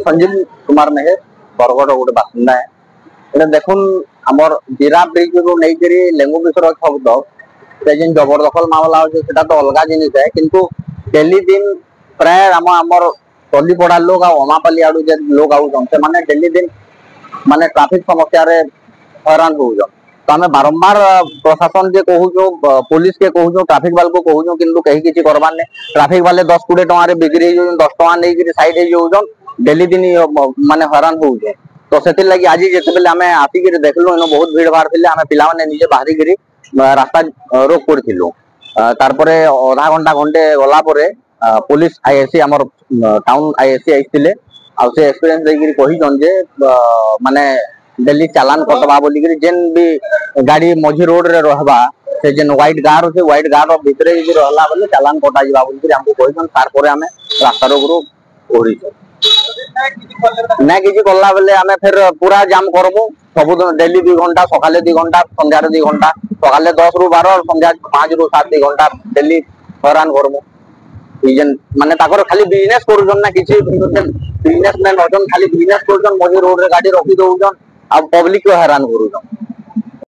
संजीव कुमार मेहर बरगड़ गोटे बासिंदा है देखुन आमर जीरा ब्रिज रू नहीं लेंगु मिश्र शब्द से जिन जबरदखल मामला हो तो अलग जिनिस है किंतु डेली दिन प्राय आमर टलीपड़ा लोग अमापाली आड़ू लोग आउन से माने डेली दिन माने ट्रैफिक समस्या रे हैरान हो तो आम बारंबार प्रशासन जे कहूँ पुलिस के कहूँ ट्रैफिक वाल को कहूँ किंतु कहीं किसी करवार नहीं ट्रैफिक वाले 10-20 टकर बिक्री 10 टका नहीं साइड हो डेली दिन माने हैरान हो तो से लगी आज जिते आम आसिक देखलु इन बहुत भीड़ भाड़ थे आम पे निजे बाहरिकी रास्ता रोक करूँ तार अधा घंटा घंटे गलापर पुलिस आईएससी आमर टाउन आईएससी आईते से एक्सपीरियंस देकर कहीचन जे माने डेली चालान कटवा बोलिक जेन भी गाड़ी मझी रोड रे रहबा से जेन व्हाइट गार अच्छे व्हाइट गार भितर रहा बोले चालान कटा जा बोलिक हमको कहीचन तार आम रास्ता रोक ओढ़ी ना कि कला बेले आम फिर पूरा जाम करमु सब डेली 2 घंटा सकाले 2 घंटा संध्या 2 घंटा सकाले 10 ରୁ 12 संध्या 5 ରୁ 7 2 घंटा डेली हैरान करमु माने ताकर खाली बिजनेस करूछन ना किछि बिजनेसमैन अछन खाली बिजनेस करूछन मझी रोड रे गाड़ी रखी दउछन आ पब्लिक को हैरान करूछन।